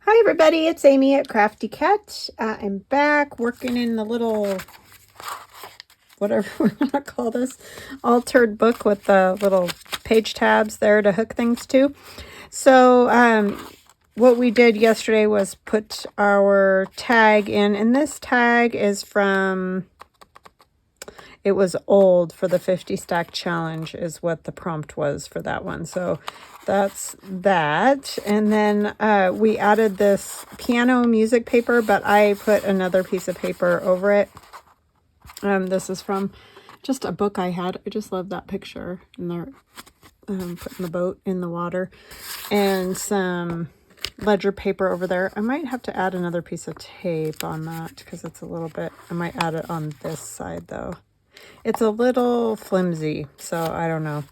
Hi everybody, it's Amy at Crafty Cat. I'm back working in the little, whatever we're going to call this, altered book with the little page tabs there to hook things to. So what we did yesterday was put our tag in, and this tag is from, it was old for the 50 stack challenge is what the prompt was for that one. So that's that. And then we added this piano music paper, but I put another piece of paper over it. This is from just a book I had. I just love that picture. And they're putting the boat in the water. And some ledger paper over there. I might have to add another piece of tape on that because it's a little bit, I might add it on this side though. It's a little flimsy, so I don't know.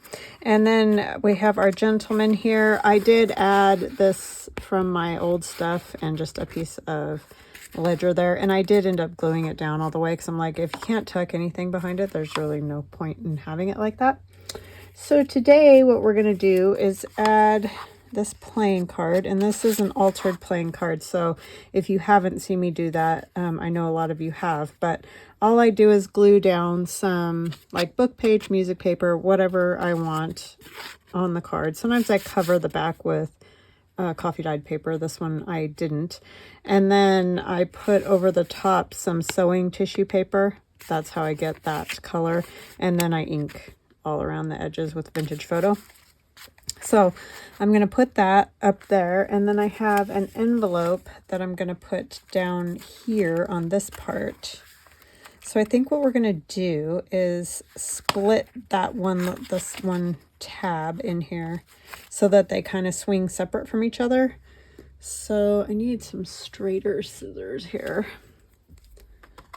And then we have our gentleman here. I did add this from my old stuff and just a piece of ledger there. And I did end up gluing it down all the way because I'm like, if you can't tuck anything behind it, there's really no point in having it like that. So today what we're going to do is add this playing card, and this is an altered playing card. So if you haven't seen me do that, I know a lot of you have, but all I do is glue down some like book page, music paper, whatever I want on the card. Sometimes I cover the back with coffee dyed paper. This one I didn't. And then I put over the top some sewing tissue paper. That's how I get that color. And then I ink all around the edges with Vintage Photo. So I'm going to put that up there, and then I have an envelope that I'm going to put down here on this part. So I think what we're going to do is split this one tab in here so that they kind of swing separate from each other. So I need some straighter scissors here.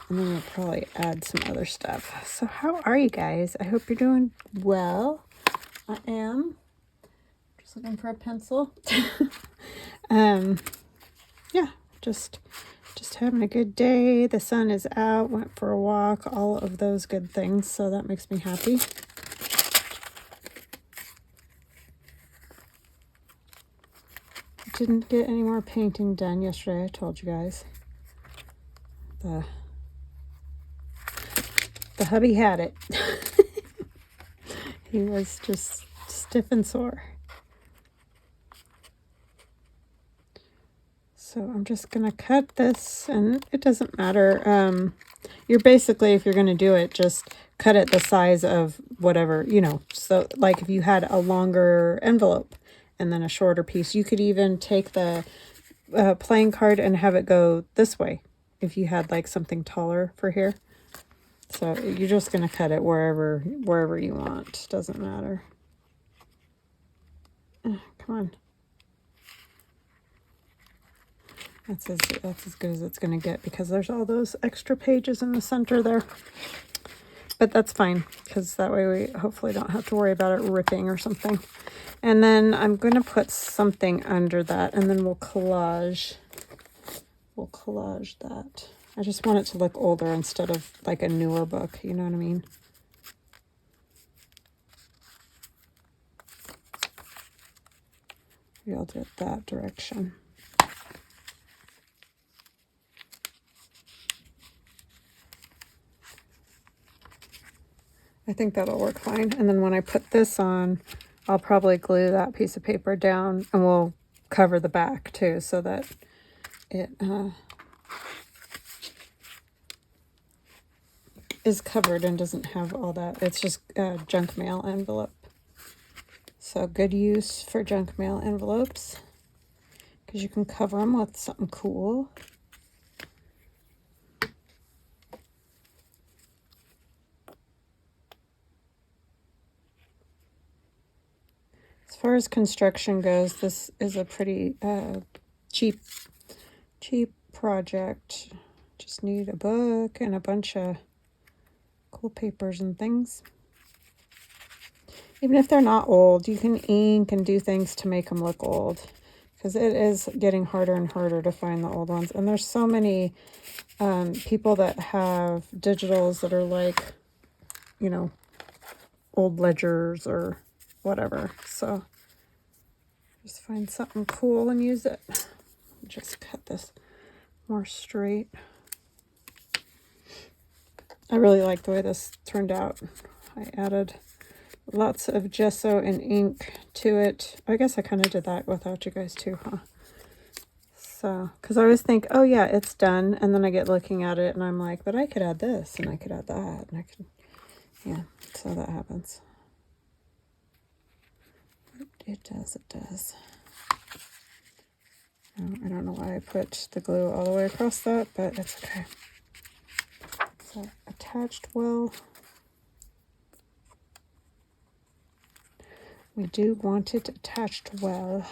And then we'll probably add some other stuff. So how are you guys? I hope you're doing well. I am. Just looking for a pencil. Yeah, just having a good day. The sun is out, went for a walk, all of those good things. So that makes me happy. Didn't get any more painting done yesterday, I told you guys. The hubby had it. He was just stiff and sore. So I'm just going to cut this, and it doesn't matter. You're basically, if you're going to do it, just cut it the size of whatever, you know. So like if you had a longer envelope and then a shorter piece, you could even take the playing card and have it go this way if you had like something taller for here. So you're just going to cut it wherever you want. Doesn't matter. Come on. That's as good as it's going to get because there's all those extra pages in the center there. But that's fine because that way we hopefully don't have to worry about it ripping or something. And then I'm going to put something under that, and then we'll collage that. I just want it to look older instead of like a newer book, you know what I mean? Maybe I'll do it that direction. I think that'll work fine. And then when I put this on, I'll probably glue that piece of paper down, and we'll cover the back too so that it is covered and doesn't have all that. It's just a junk mail envelope. So good use for junk mail envelopes because you can cover them with something cool. As far as construction goes, this is a pretty cheap project. Just need a book and a bunch of cool papers and things. Even if they're not old, you can ink and do things to make them look old, because it is getting harder and harder to find the old ones. And there's so many people that have digitals that are like, you know, old ledgers or whatever. So just find something cool and use it. just cut this more straight. I really like the way this turned out. I added lots of gesso and ink to it. I guess I kind of did that without you guys too, huh? So, because I always think, oh yeah, it's done. And then I get looking at it and I'm like, but I could add this and I could add that. And I could, yeah, so that happens. It does, it does. Oh, I don't know why I put the glue all the way across that, but it's okay. So attached well. We do want it attached well.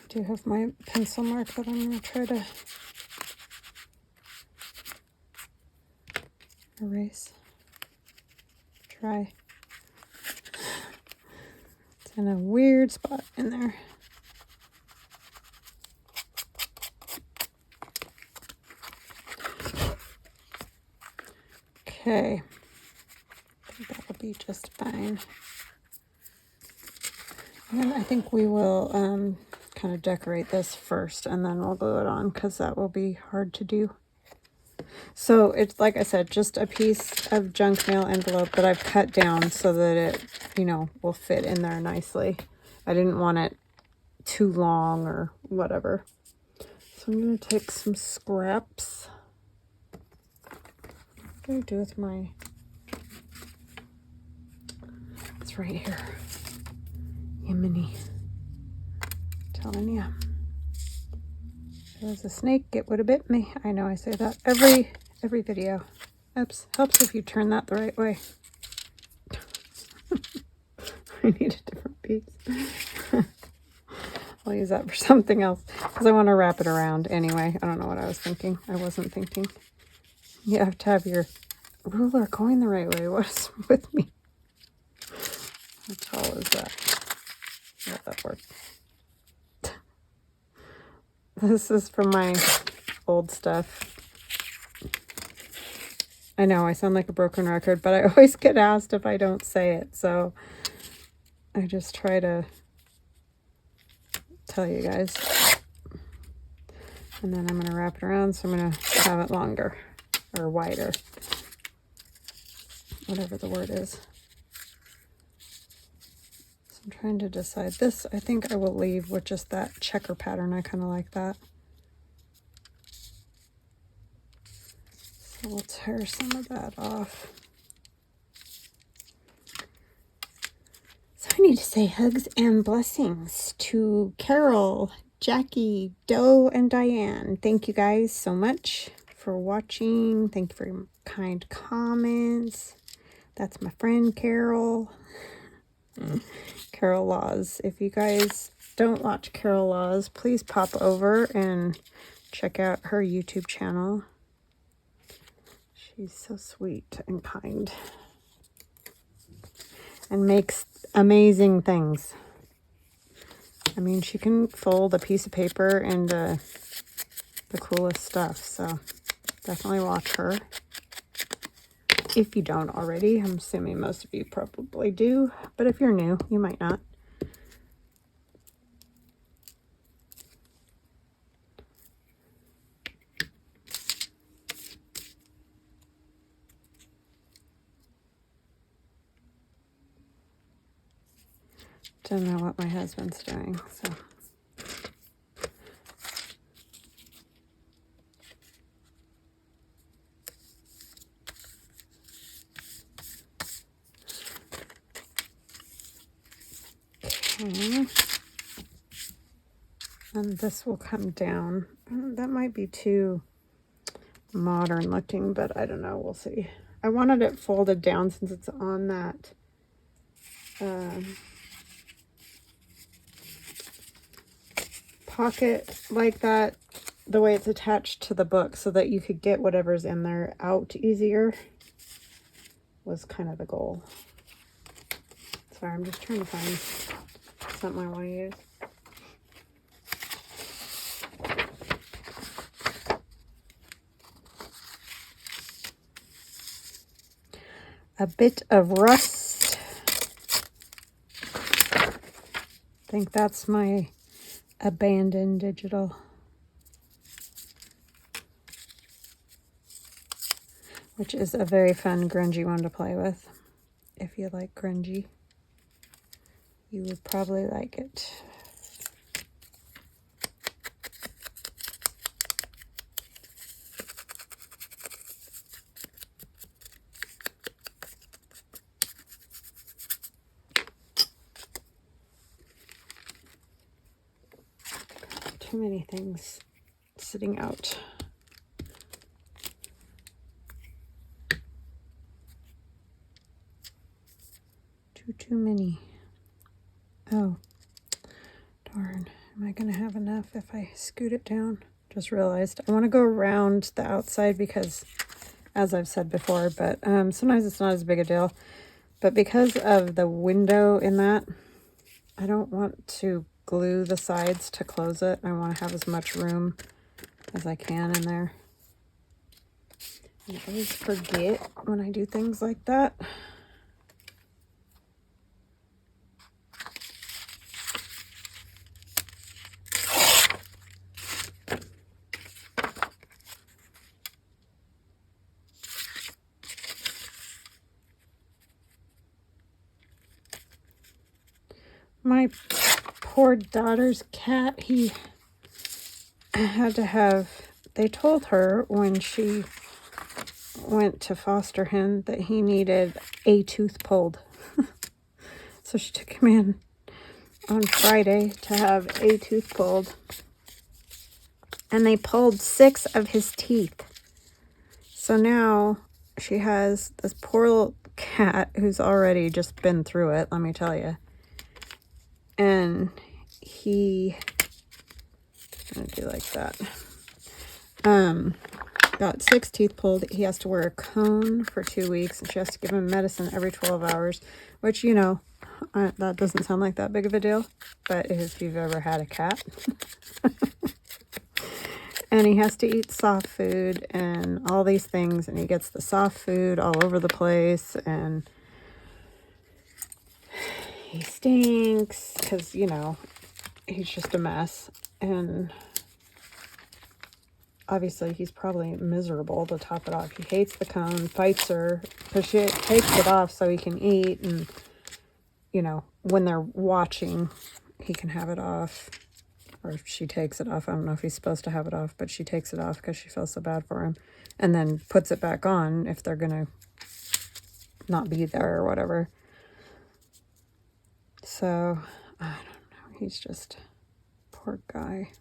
I do have my pencil mark that I'm going to try to erase. Try. It's in a weird spot in there. Okay. I think that'll be just fine. And then I think we will kind of decorate this first and then we'll glue it on because that will be hard to do. So it's, like I said, just a piece of junk mail envelope that I've cut down so that it, you know, will fit in there nicely. I didn't want it too long or whatever. So I'm going to take some scraps. What do I do with my... It's right here. Yemeni. Telling you. If it was a snake, it would have bit me. I know I say that every video. Oops. Helps if you turn that the right way. I need a different piece. I'll use that for something else because I want to wrap it around anyway. I don't know what I was thinking. I wasn't thinking. You have to have your ruler going the right way. What's with me? How tall is that? Yeah, that works. This is from my old stuff. I know I sound like a broken record, but I always get asked if I don't say it. So I just try to tell you guys. And then I'm going to wrap it around, so I'm going to have it longer or wider. Whatever the word is. So I'm trying to decide. This, I think I will leave with just that checker pattern. I kind of like that. So we'll tear some of that off. So I need to say hugs and blessings to Carol, Jackie, Doe, and Diane. Thank you guys so much for watching. Thank you for your kind comments. That's my friend Carol. Carol Laws. If you guys don't watch Carol Laws, please pop over and check out her YouTube channel. She's so sweet and kind. And makes amazing things. I mean, she can fold a piece of paper into the coolest stuff. So definitely watch her. If you don't already, I'm assuming most of you probably do. But if you're new, you might not. Don't know what my husband's doing, so. Okay. And this will come down. That might be too modern looking, but I don't know. We'll see. I wanted it folded down since it's on that pocket like that, the way it's attached to the book, so that you could get whatever's in there out easier was kind of the goal. Sorry, I'm just trying to find something I want to use. a bit of rust. I think that's my abandoned digital. Which is a very fun grungy one to play with. If you like grungy, you would probably like it. Too many things sitting out. Too many. Oh, darn. Am I going to have enough if I scoot it down? Just realized I want to go around the outside because, as I've said before, but sometimes it's not as big a deal. But because of the window in that, I don't want to glue the sides to close it. I want to have as much room as I can in there. I always forget when I do things like that. My poor daughter's cat, he had to have, they told her when she went to foster him that he needed a tooth pulled. So she took him in on Friday to have a tooth pulled. And they pulled 6 of his teeth. So now she has this poor little cat who's already just been through it, let me tell you. And he, I'm gonna do like that. Got 6 teeth pulled. He has to wear a cone for 2 weeks, and she has to give him medicine every 12 hours, which, you know, that doesn't sound like that big of a deal, but if you've ever had a cat. And he has to eat soft food and all these things, and he gets the soft food all over the place, and he stinks because, you know, he's just a mess. And obviously he's probably miserable to top it off. He hates the cone, fights her, because she takes it off so he can eat. And, you know, when they're watching, he can have it off. Or she takes it off. I don't know if he's supposed to have it off, but she takes it off because she feels so bad for him. And then puts it back on if they're going to not be there or whatever. So, I don't know. He's just, poor guy.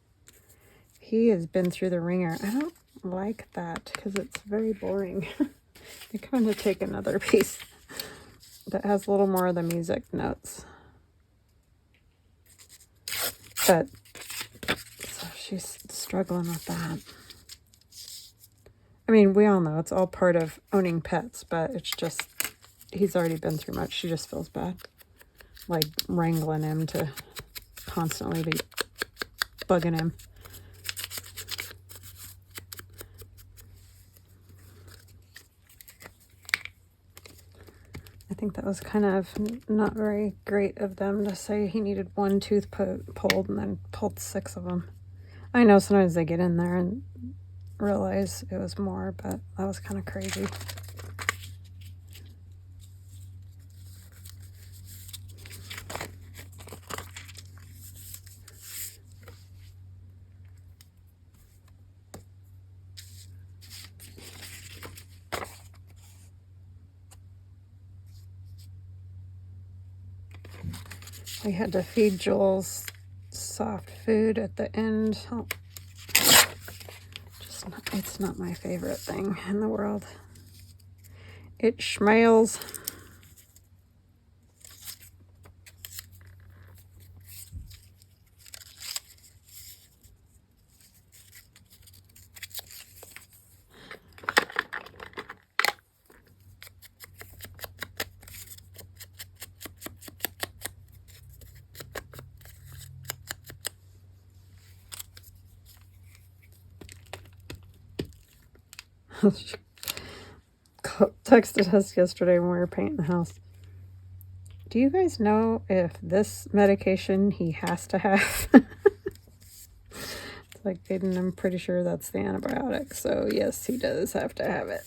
He has been through the ringer. I don't like that because it's very boring. I kind of take another piece that has a little more of the music notes. But, so she's struggling with that. I mean, we all know it's all part of owning pets, but it's just, he's already been through much. She just feels bad. Like wrangling him to constantly be bugging him. I think that was kind of not very great of them to say he needed 1 tooth pulled and then pulled 6 of them. I know sometimes they get in there and realize it was more, but that was kind of crazy. We had to feed Joel's soft food at the end. Oh, it's not my favorite thing in the world. It smells. texted us yesterday when we were painting the house. Do you guys know if this medication he has to have? It's like, Aiden, I'm pretty sure that's the antibiotic. So yes, he does have to have it.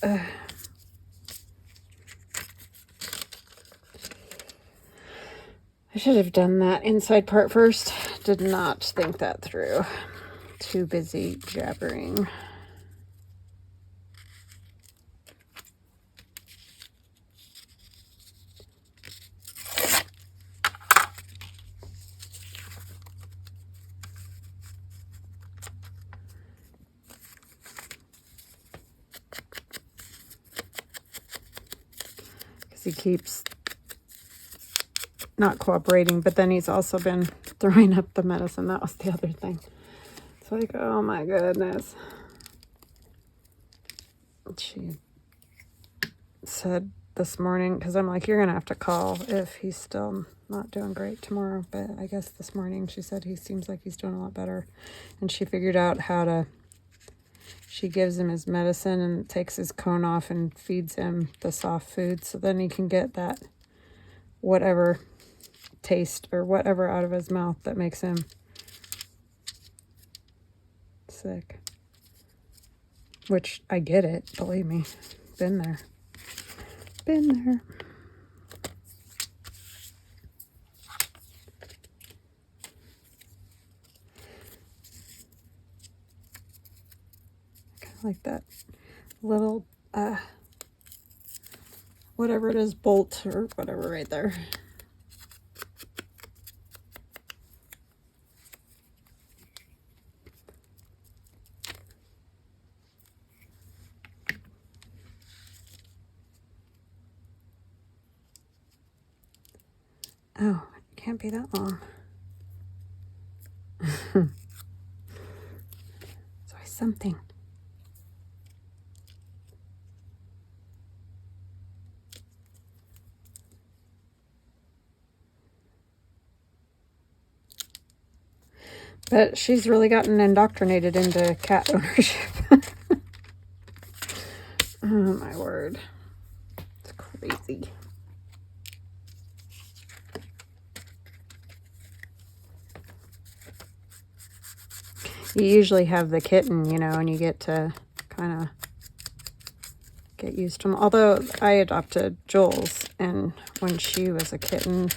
I should have done that inside part first. Did not think that through. Too busy jabbering. Because he keeps not cooperating, but then he's also been throwing up the medicine. That was the other thing. It's like, oh my goodness. She said this morning, because I'm like, you're going to have to call if he's still not doing great tomorrow. But I guess this morning she said he seems like he's doing a lot better. And she figured out how to, she gives him his medicine and takes his cone off and feeds him the soft food. So then he can get that whatever taste or whatever out of his mouth that makes him sick. Which I get it, believe me. Been there. Been there. Kind of like that little whatever it is, bolt or whatever right there. Oh, it can't be that long. It's always something. But she's really gotten indoctrinated into cat ownership. Oh my word. It's crazy. You usually have the kitten, you know, and you get to kind of get used to them. Although I adopted Jules, and when she was a kitten,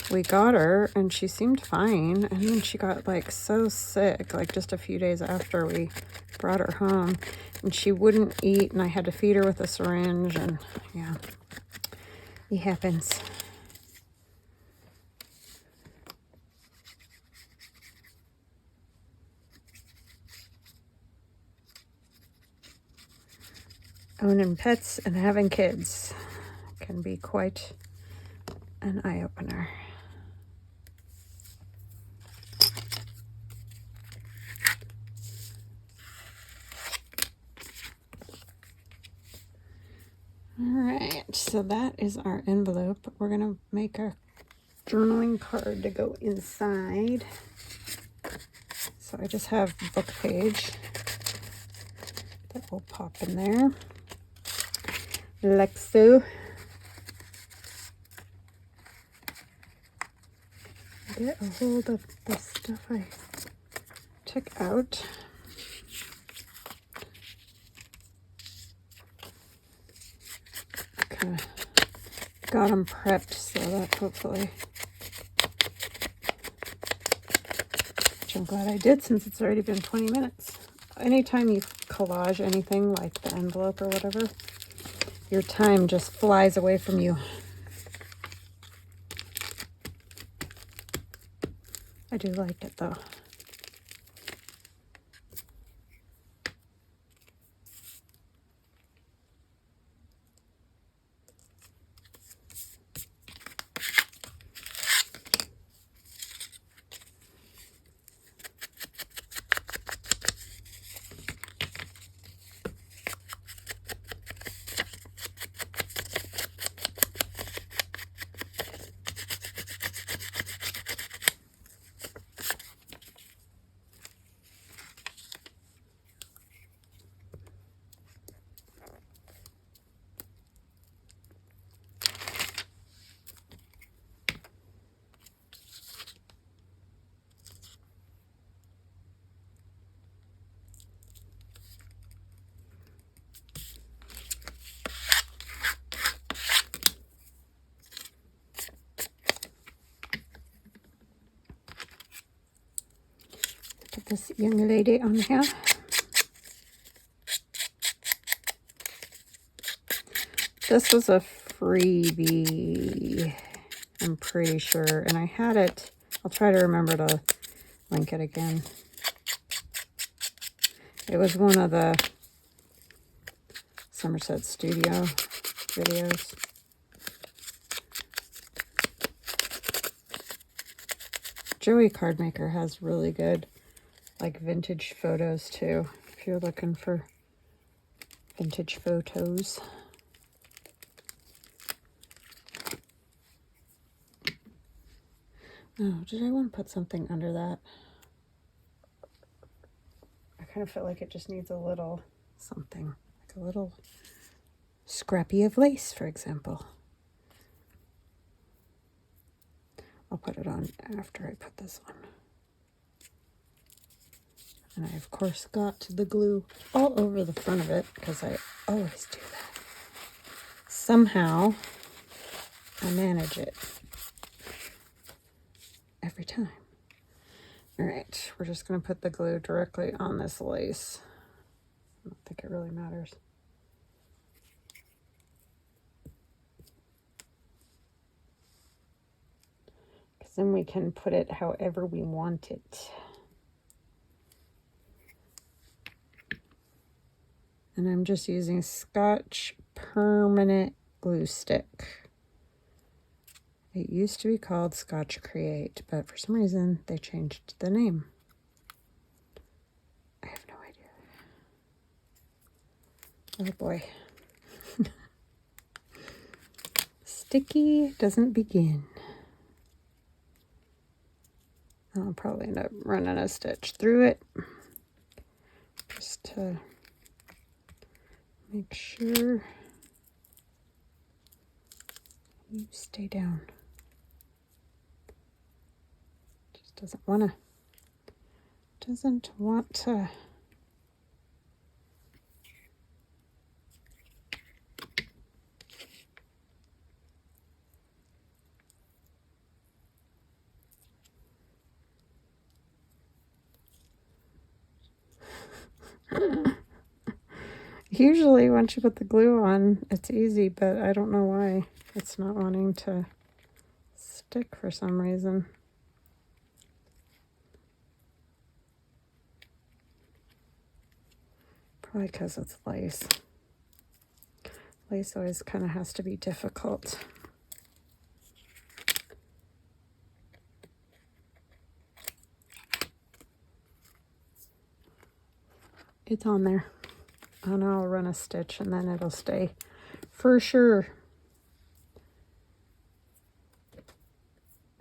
we got her and she seemed fine. And then she got like so sick, like just a few days after we brought her home, and she wouldn't eat, and I had to feed her with a syringe, and yeah, it happens. Owning pets and having kids can be quite an eye-opener. Alright, so that is our envelope. We're going to make a journaling card to go inside. So I just have the book page that will pop in there. Like so. Get a hold of the stuff I took out. Kind of got them prepped so that hopefully, which I'm glad I did since it's already been 20 minutes. Anytime you collage anything like the envelope or whatever, your time just flies away from you. I do like it though. this young lady on here. This was a freebie, I'm pretty sure, and I had it. I'll try to remember to link it again. It was one of the Somerset Studio videos. Joey Cardmaker has really good, like, vintage photos too, if you're looking for vintage photos. Oh, did I want to put something under that? I kind of feel like it just needs a little something, like a little scrappy of lace, for example. I'll put it on after I put this on. And I, of course, got the glue all over the front of it because I always do that. Somehow, I manage it every time. All right, we're just going to put the glue directly on this lace. I don't think it really matters. Because then we can put it however we want it. And I'm just using Scotch Permanent Glue Stick. It used to be called Scotch Create, but for some reason they changed the name. I have no idea. Oh boy. Sticky doesn't begin. I'll probably end up running a stitch through it just to make sure you stay down. Just doesn't want to. Usually once you put the glue on, it's easy, but I don't know why it's not wanting to stick for some reason. Probably because it's lace. Lace always kind of has to be difficult. It's on there. And I'll run a stitch and then it'll stay for sure.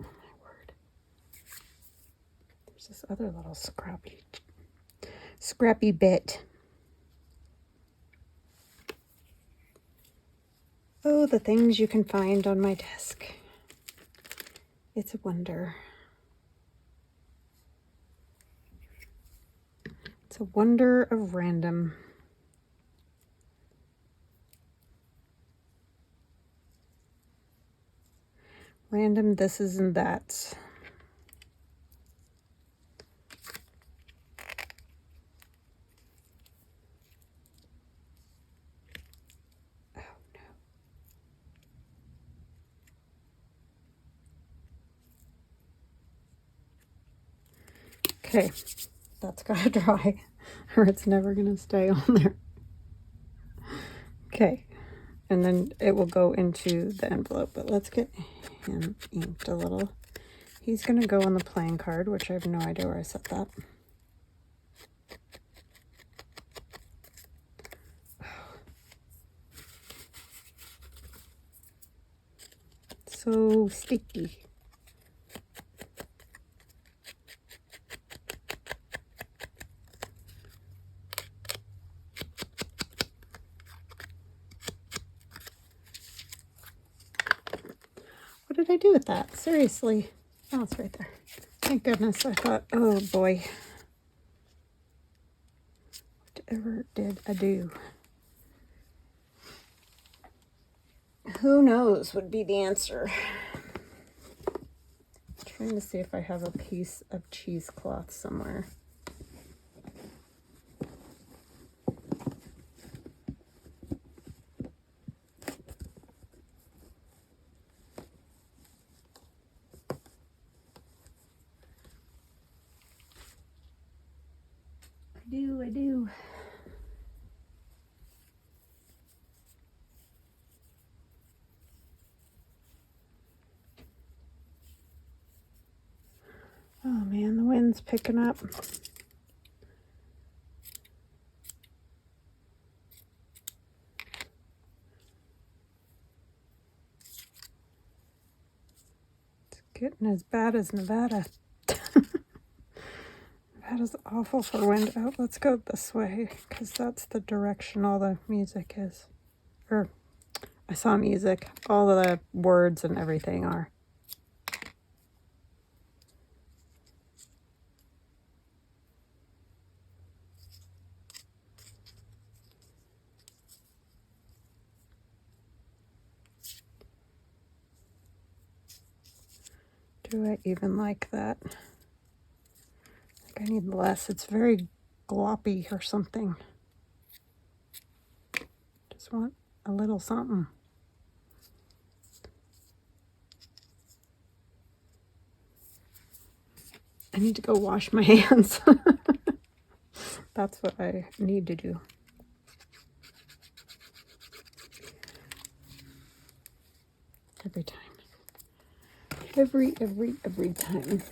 Oh my word. There's this other little scrappy bit. Oh, the things you can find on my desk. It's a wonder. It's a wonder of random. Random thises and that's. Oh no. Okay, that's gotta dry or it's never gonna stay on there. Okay, and then it will go into the envelope, but let's get him inked a little. He's going to go on the playing card, which I have no idea where I set that. So sticky. What did I do with that? Seriously. Oh, it's right there. Thank goodness. I thought, oh boy. Whatever did I do? Who knows would be the answer. I'm trying to see if I have a piece of cheesecloth somewhere. Oh man, the wind's picking up. It's getting as bad as Nevada. Nevada's awful for wind. Oh, let's go this way, because that's the direction all the music is. Or, I saw music. All the words and everything are. Do I even like that? I think I need less. It's very gloppy or something. Just want a little something. I need to go wash my hands. That's what I need to do. Every time. Every time.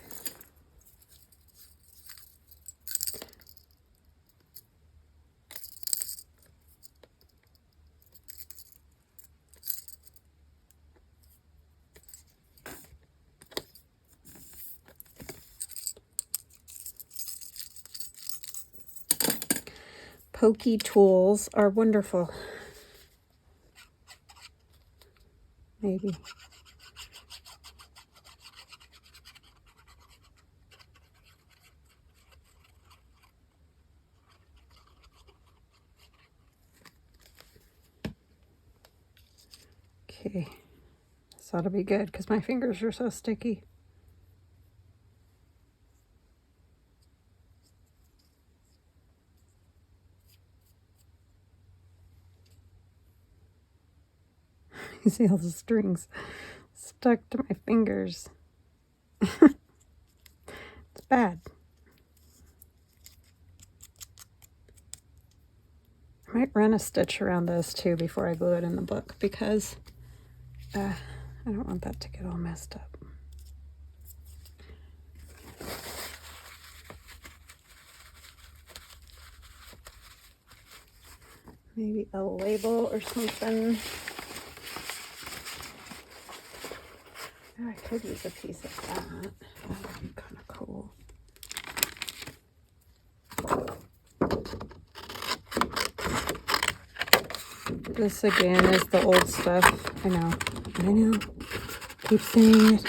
Pokey tools are wonderful. Maybe. Okay, this ought to be good because my fingers are so sticky. You see all the strings stuck to my fingers. It's bad. I might run a stitch around this too before I glue it in the book because I don't want that to get all messed up. Maybe a label or something. Oh, I could use a piece of that. That would be kind of cool. This again is the old stuff. I know. Keep saying it.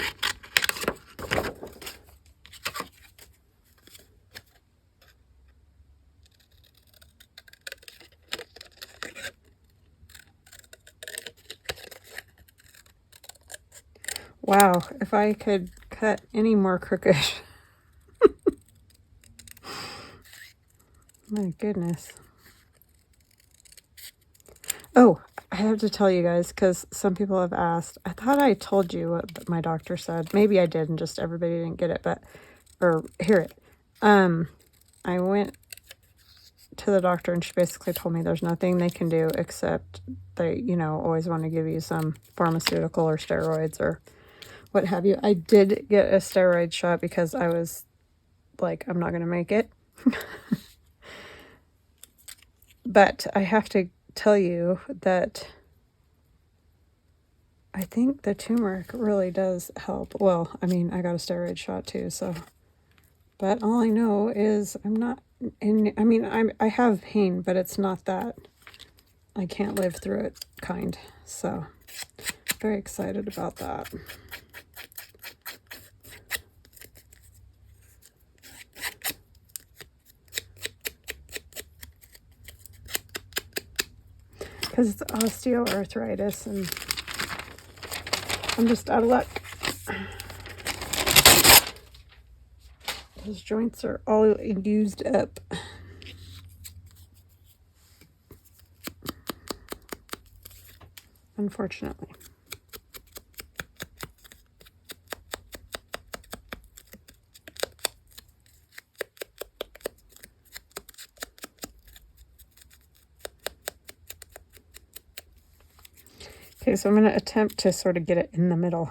Wow, if I could cut any more crooked. My goodness. Oh, I have to tell you guys, because some people have asked. I thought I told you what my doctor said. Maybe I did, and just everybody didn't get it, or hear it. I went to the doctor, and she basically told me there's nothing they can do except they, always want to give you some pharmaceutical or steroids or what have you. I did get a steroid shot because I was like, I'm not going to make it. But I have to tell you that I think the turmeric really does help. Well, I mean, I got a steroid shot too, so. But all I know is I'm not I have pain, but it's not that I can't live through it kind. So, very excited about that. Because it's osteoarthritis and I'm just out of luck. Those joints are all used up. Unfortunately. Okay, so I'm going to attempt to sort of get it in the middle.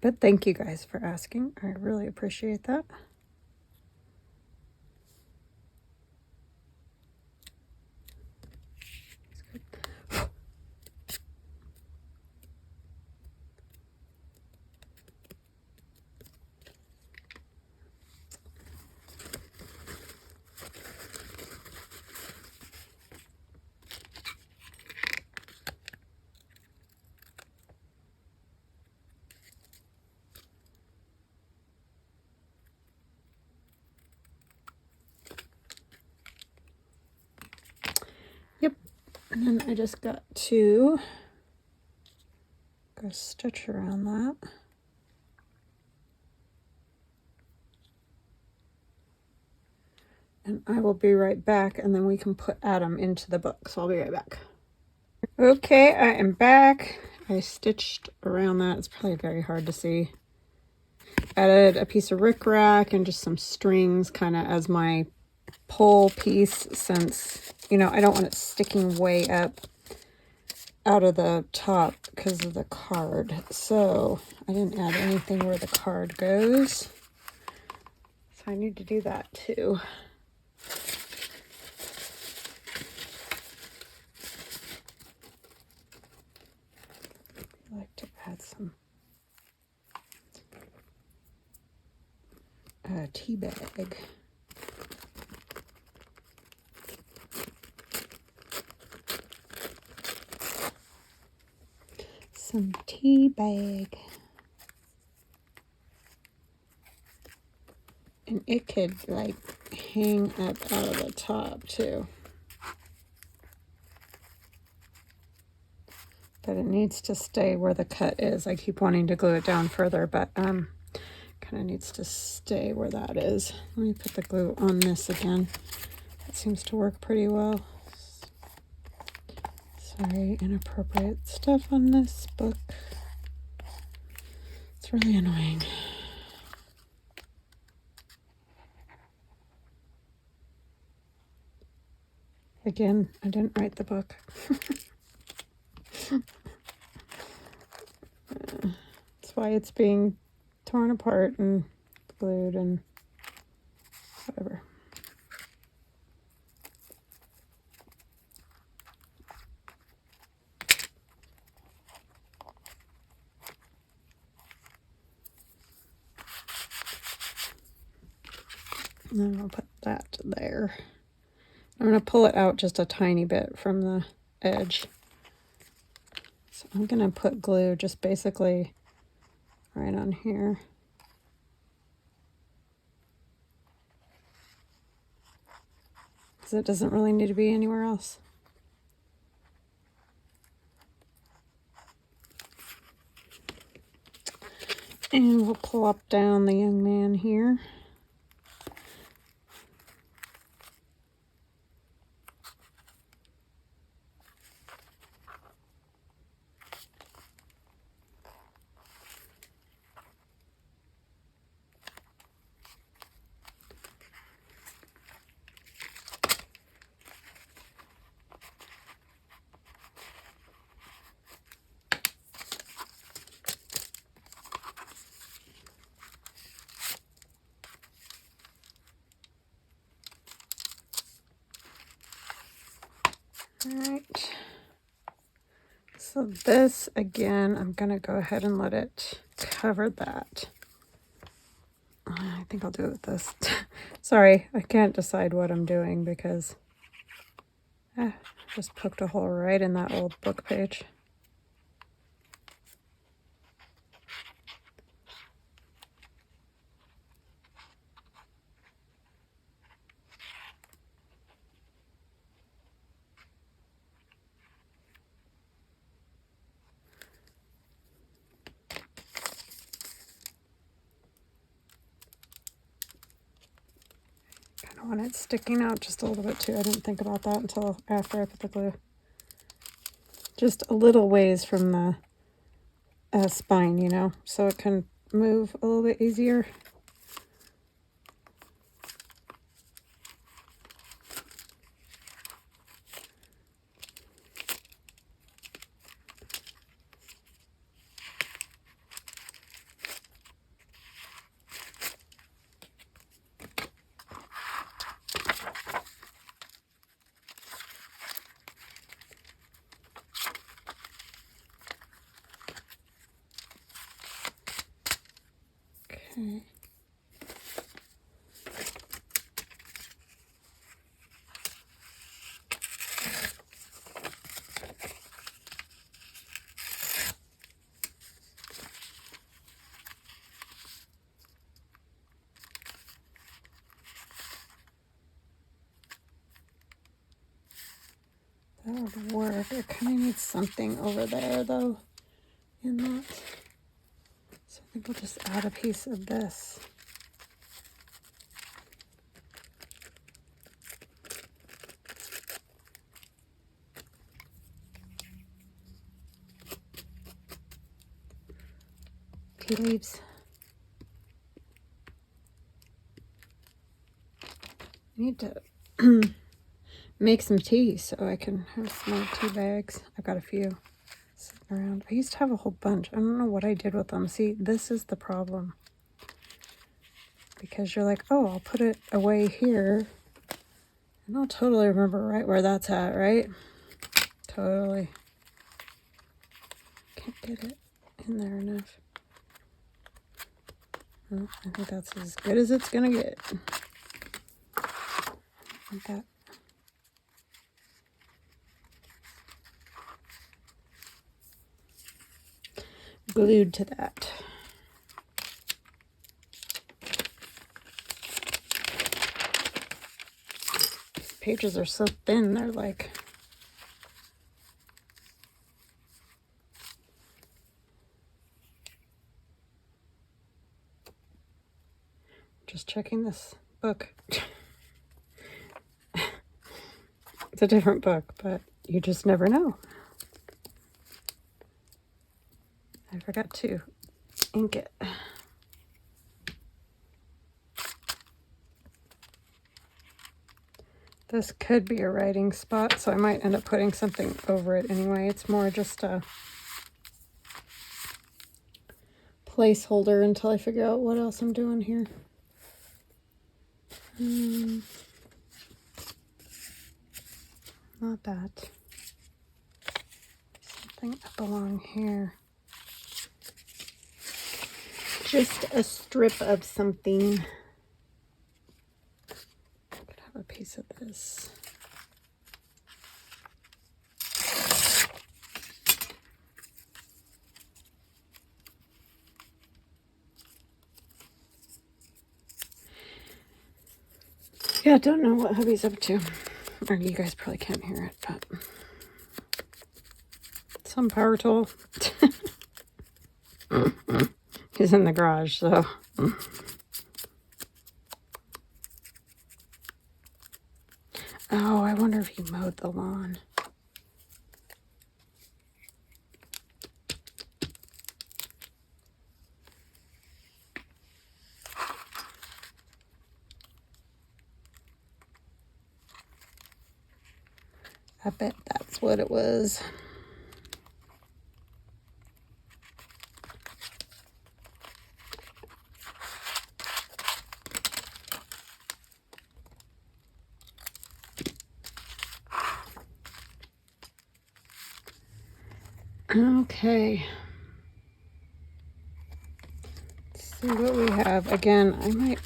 But thank you guys for asking. I really appreciate that. Yep. And then I just got to go stitch around that. And I will be right back, and then we can put Adam into the book. So I'll be right back. Okay, I am back. I stitched around that. It's probably very hard to see. Added a piece of rickrack and just some strings kind of as my pole piece, since, you know, I don't want it sticking way up out of the top because of the card. So I didn't add anything where the card goes. So I need to do that too. I like to add some tea bag. Some tea bag. And it could like hang up out of the top too. But it needs to stay where the cut is. I keep wanting to glue it down further, but kind of needs to stay where that is. Let me put the glue on this again. That seems to work pretty well. Sorry, inappropriate stuff on this book. It's really annoying. Again, I didn't write the book. That's why it's being torn apart and glued and whatever. And then I'll put that there. I'm going to pull it out just a tiny bit from the edge. So I'm going to put glue just basically right on here. Because it doesn't really need to be anywhere else. And we'll plop down the young man here. All right. So this, again, I'm going to go ahead and let it cover that. I think I'll do it with this. Sorry, I can't decide what I'm doing because I just poked a hole right in that old book page. I want it sticking out just a little bit too. I didn't think about that until after I put the glue. Just a little ways from the spine, you know, so it can move a little bit easier. Okay. That would work. I kind of need something over there, though, in that. So I think we'll just add a piece of this. Tea leaves. I need to make some tea so I can have some more tea bags. I've got a few sitting around. I used to have a whole bunch. I don't know what I did with them. See, this is the problem. Because you're like, oh, I'll put it away here. And I'll totally remember right where that's at, right? Totally. Can't get it in there enough. Well, I think that's as good as it's gonna get. Like that. Glued to that. These pages are so thin, they're like... Just checking this book. It's a different book, but you just never know. I forgot to ink it. This could be a writing spot, so I might end up putting something over it anyway. It's more just a placeholder until I figure out what else I'm doing here. Not that. Something up along here. Just a strip of something. I could have a piece of this. Yeah, I don't know what hubby's up to. Or you guys probably can't hear it, but some power tool. He's in the garage, so. Oh, I wonder if he mowed the lawn. I bet that's what it was. Okay. Let's see what we have. Again, I might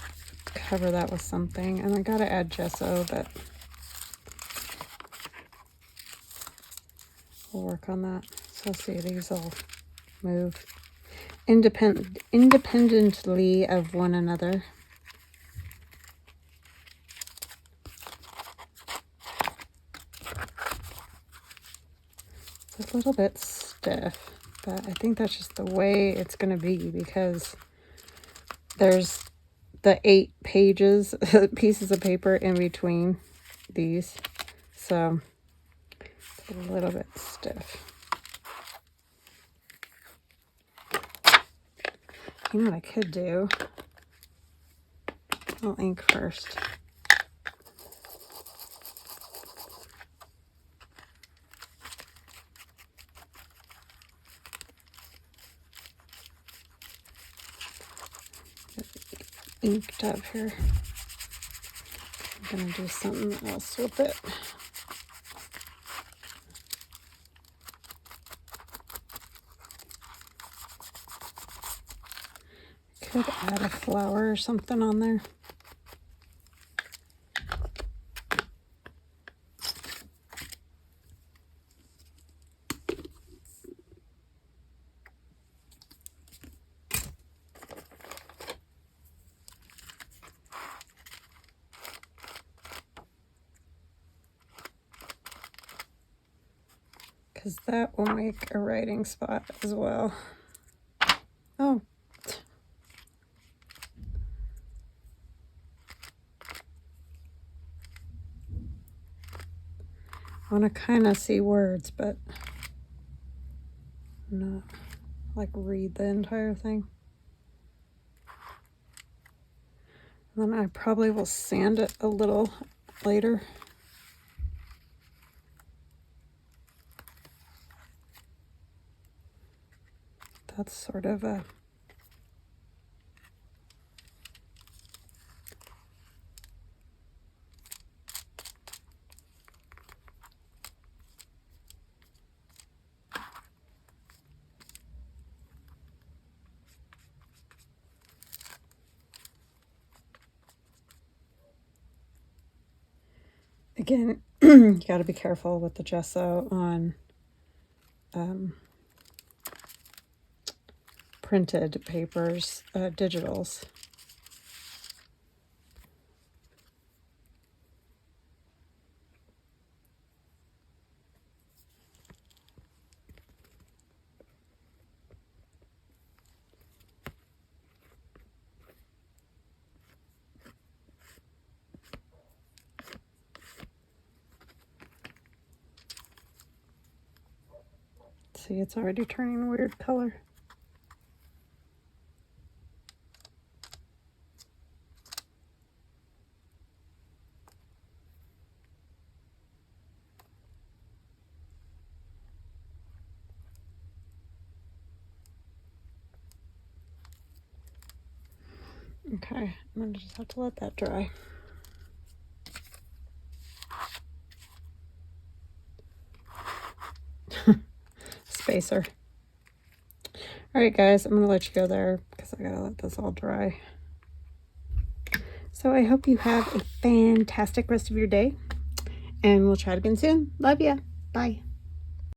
cover that with something. And I gotta add gesso, but we'll work on that. So see, these will move independently of one another. It's a little bit stiff, but I think that's just the way it's going to be because there's the 8 pages, pieces of paper in between these. So it's a little bit stiff. You know what I could do? I'll ink first. Inked up here. I'm gonna do something else with it. could add a flower or something on there. Because that will make a writing spot as well. Oh. I want to kind of see words, but not like read the entire thing. And then I probably will sand it a little later. That's sort of a again, you got to be careful with the gesso on printed papers, digitals. See, it's already turning a weird color. Okay, I'm gonna just have to let that dry. Spacer. All right, guys, I'm gonna let you go there because I gotta let this all dry. So I hope you have a fantastic rest of your day, and we'll chat again soon. Love ya. Bye.